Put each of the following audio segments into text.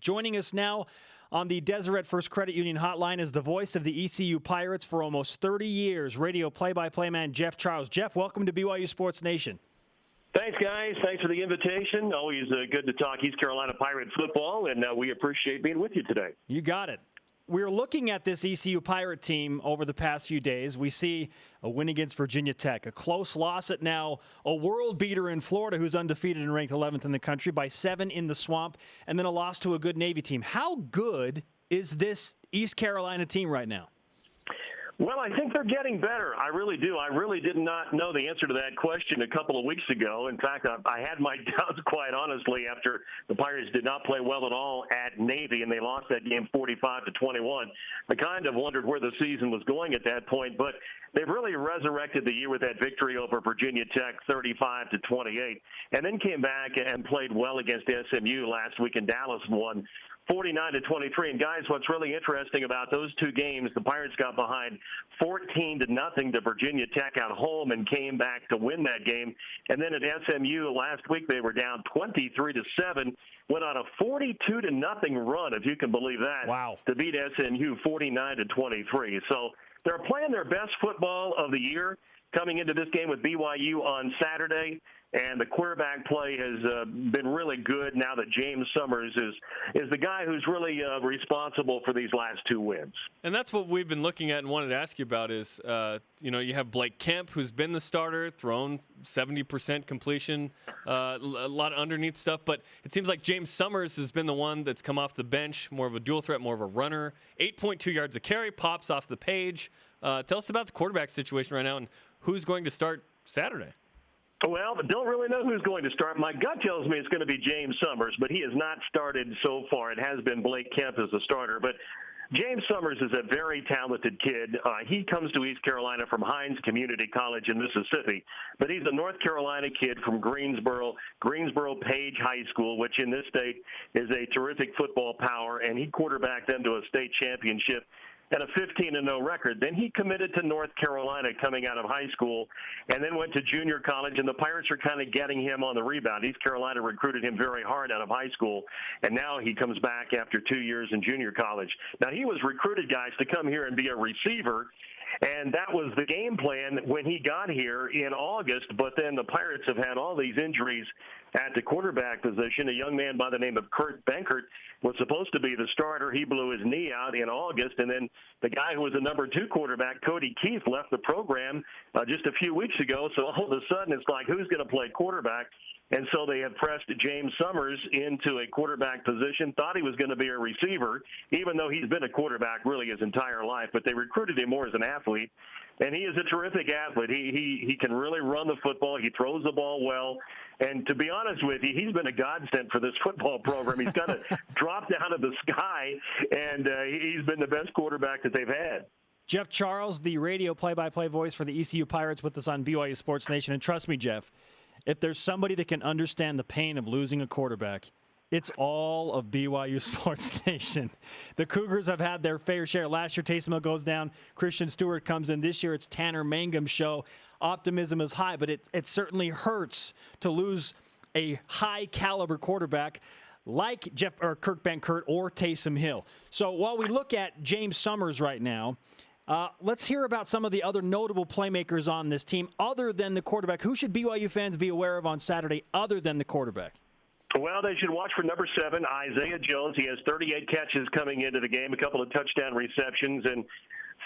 Joining us now on the Deseret First Credit Union hotline is the voice of the ECU Pirates for almost 30 years, radio play-by-play man Jeff Charles. Jeff, welcome to BYU Sports Nation. Thanks, guys. Thanks for the invitation. Always good to talk East Carolina Pirate football, and we appreciate being with you today. You got it. We're looking at this ECU Pirate team over the past few days. We see a win against Virginia Tech, a close loss at now a world beater in Florida who's undefeated and ranked 11th in the country by 7 in the Swamp, and then a loss to a good Navy team. How good is this East Carolina team right now? Well, I think they're getting better. I really do. I really did not know the answer to that question a couple of weeks ago. In fact, I had my doubts, quite honestly, after the Pirates did not play well at all at Navy, and they lost that game 45-21. I kind of wondered where the season was going at that point, but they've really resurrected the year with that victory over Virginia Tech, 35-28, and then came back and played well against SMU last week in Dallas and won 49-23. And guys, what's really interesting about those two games, the Pirates got behind 14-0 to Virginia Tech at home and came back to win that game. And then at SMU last week, they were down 23-7, went on a 42-0 run, if you can believe that. Wow. To beat SMU 49-23. So they're playing their best football of the year coming into this game with BYU on Saturday. And the quarterback play has been really good now that James Summers is the guy who's really responsible for these last two wins. And that's what we've been looking at and wanted to ask you about is, you have Blake Kemp, who's been the starter, thrown 70% completion, a lot of underneath stuff. But it seems like James Summers has been the one that's come off the bench, more of a dual threat, more of a runner. 8.2 yards a carry, pops off the page. Tell us about the quarterback situation right now and who's going to start Saturday. Well, but don't really know who's going to start. My gut tells me it's going to be James Summers, but he has not started so far. It has been Blake Kemp as the starter. But James Summers is a very talented kid. He comes to East Carolina from Hines Community College in Mississippi. But he's a North Carolina kid from Greensboro Page High School, which in this state is a terrific football power. And he quarterbacked them to a state championship and a 15-0 record. Then he committed to North Carolina coming out of high school and then went to junior college, and the Pirates are kind of getting him on the rebound. East Carolina recruited him very hard out of high school, and now he comes back after 2 years in junior college. Now, he was recruited, guys, to come here and be a receiver, and that was the game plan when he got here in August, but then the Pirates have had all these injuries at the quarterback position. A young man by the name of Kurt Benkert was supposed to be the starter. He blew his knee out in August, and then the guy who was the number 2 quarterback, Cody Keith, left the program just a few weeks ago. So all of a sudden it's like, who's going to play quarterback? And so they have pressed James Summers into a quarterback position, thought he was going to be a receiver, even though he's been a quarterback really his entire life. But they recruited him more as an athlete, and he is a terrific athlete. He can really run the football. He throws the ball well. And to be honest with you, he's been a godsend for this football program. He's kind of dropped out of the sky, and he's been the best quarterback that they've had. Jeff Charles, the radio play-by-play voice for the ECU Pirates, with us on BYU Sports Nation. And trust me, Jeff, if there's somebody that can understand the pain of losing a quarterback, it's all of BYU Sports Nation. The Cougars have had their fair share. Last year, Taysom Hill goes down. Christian Stewart comes in. This year, it's Tanner Mangum's show. Optimism is high, but it certainly hurts to lose a high-caliber quarterback like Kurt Benkert or Taysom Hill. So while we look at James Summers right now, let's hear about some of the other notable playmakers on this team other than the quarterback. Who should BYU fans be aware of on Saturday other than the quarterback? Well, they should watch for number 7, Isaiah Jones. He has 38 catches coming into the game, a couple of touchdown receptions, and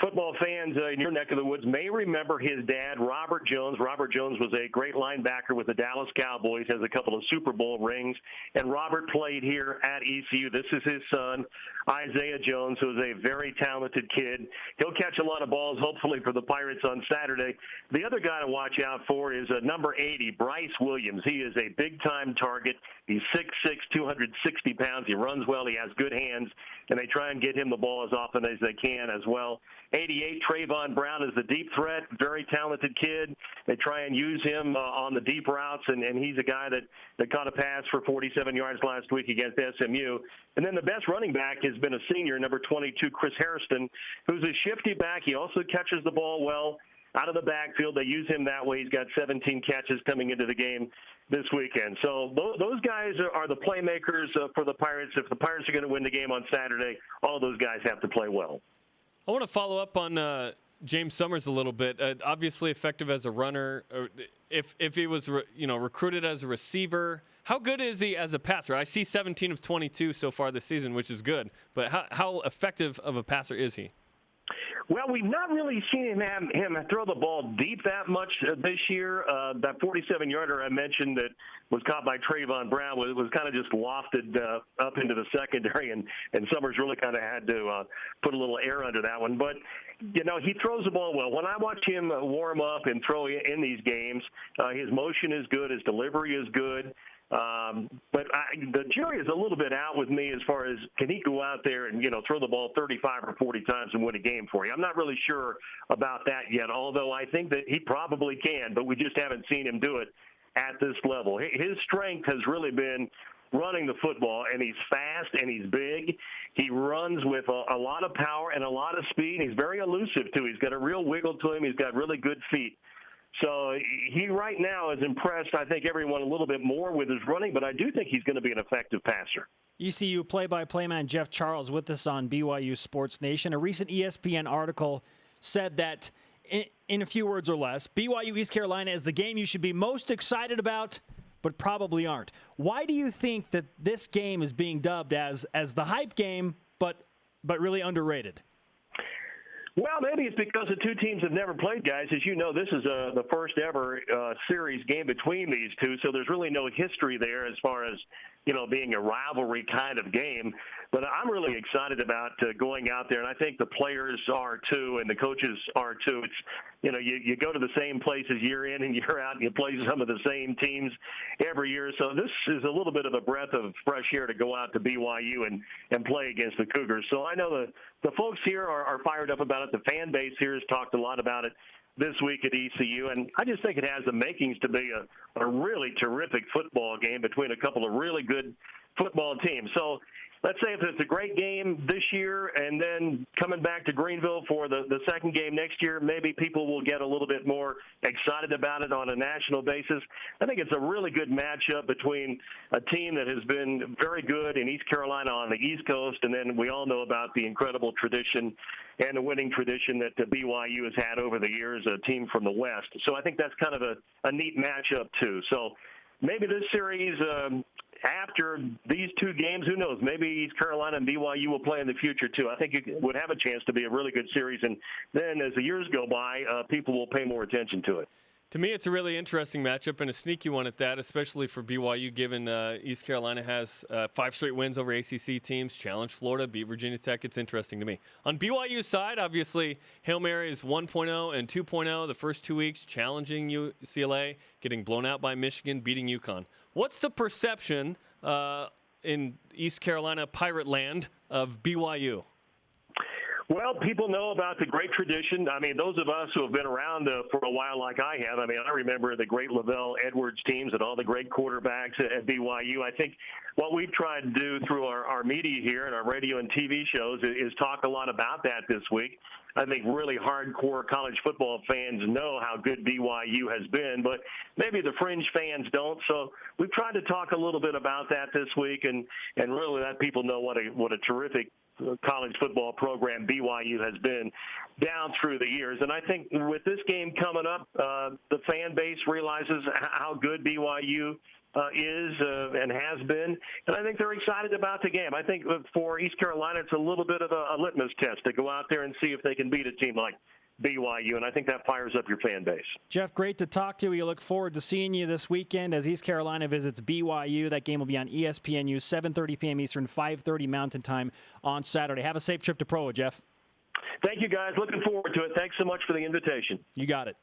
football fans in your neck of the woods may remember his dad, Robert Jones. Robert Jones was a great linebacker with the Dallas Cowboys, has a couple of Super Bowl rings, and Robert played here at ECU. This is his son, Isaiah Jones, who is a very talented kid. He'll catch a lot of balls, hopefully, for the Pirates on Saturday. The other guy to watch out for is number 80, Bryce Williams. He is a big-time target. He's 6'6", 260 pounds. He runs well. He has good hands, and they try and get him the ball as often as they can as well. 88, Trayvon Brown is the deep threat, very talented kid. They try and use him on the deep routes, and he's a guy that caught a pass for 47 yards last week against SMU. And then the best running back has been a senior, number 22, Chris Hairston, who's a shifty back. He also catches the ball well out of the backfield. They use him that way. He's got 17 catches coming into the game. this weekend. So those guys are the playmakers for the Pirates. If the Pirates are going to win the game on Saturday, all those guys have to play well. I want to follow up on James Summers a little bit. Obviously effective as a runner. If he was recruited as a receiver, how good is he as a passer? I see 17 of 22 so far this season, which is good. But how effective of a passer is he? Well, we've not really seen him throw the ball deep that much this year. That 47-yarder I mentioned that was caught by Trayvon Brown was kind of just lofted up into the secondary, and Summers really kind of had to put a little air under that one. But, he throws the ball well. When I watch him warm up and throw in these games, his motion is good, his delivery is good. But the jury is a little bit out with me as far as can he go out there and, throw the ball 35 or 40 times and win a game for you. I'm not really sure about that yet, although I think that he probably can, but we just haven't seen him do it at this level. His strength has really been running the football, and he's fast and he's big. He runs with a lot of power and a lot of speed. He's very elusive, too. He's got a real wiggle to him. He's got really good feet. So he right now has impressed, I think, everyone a little bit more with his running, but I do think he's going to be an effective passer. ECU play-by-play man Jeff Charles with us on BYU Sports Nation. A recent ESPN article said that, in a few words or less, BYU East Carolina is the game you should be most excited about, but probably aren't. Why do you think that this game is being dubbed as the hype game, but really underrated? Well, maybe it's because the two teams have never played, guys. As you know, this is the first ever series game between these two, so there's really no history there as far as, being a rivalry kind of game. But I'm really excited about going out there, and I think the players are too, and the coaches are too. It's, you go to the same places year in and year out, and you play some of the same teams every year. So this is a little bit of a breath of fresh air to go out to BYU and play against the Cougars. So I know the folks here are fired up about it. The fan base here has talked a lot about it this week at ECU, and I just think it has the makings to be a really terrific football game between a couple of really good football teams. So let's say if it's a great game this year and then coming back to Greenville for the second game next year, maybe people will get a little bit more excited about it on a national basis. I think it's a really good matchup between a team that has been very good in East Carolina on the East Coast, and then we all know about the incredible tradition and the winning tradition that the BYU has had over the years, a team from the West. So I think that's kind of a neat matchup, too. So maybe this series, after these two games, who knows? Maybe East Carolina and BYU will play in the future, too. I think it would have a chance to be a really good series. And then as the years go by, people will pay more attention to it. To me, it's a really interesting matchup and a sneaky one at that, especially for BYU, given East Carolina has 5 straight wins over ACC teams, challenged Florida, beat Virginia Tech. It's interesting to me. On BYU's side, obviously, Hail Mary is 1.0 and 2.0 the first 2 weeks, challenging UCLA, getting blown out by Michigan, beating UConn. What's the perception in East Carolina Pirate land of BYU? Well, people know about the great tradition. I mean, those of us who have been around for a while like I have, I mean, I remember the great Lavelle Edwards teams and all the great quarterbacks at BYU. I think what we've tried to do through our media here and our radio and TV shows is talk a lot about that this week. I think really hardcore college football fans know how good BYU has been, but maybe the fringe fans don't. So we've tried to talk a little bit about that this week and really let people know what a terrific college football program BYU has been down through the years. And I think with this game coming up, the fan base realizes how good BYU is and has been, and I think they're excited about the game. I think for East Carolina, it's a little bit of a litmus test to go out there and see if they can beat a team like BYU, and I think that fires up your fan base. Jeff, great to talk to you. We look forward to seeing you this weekend as East Carolina visits BYU. That game will be on ESPNU, 7:30 p.m. Eastern, 5:30 Mountain Time on Saturday. Have a safe trip to Provo, Jeff. Thank you, guys. Looking forward to it. Thanks so much for the invitation. You got it.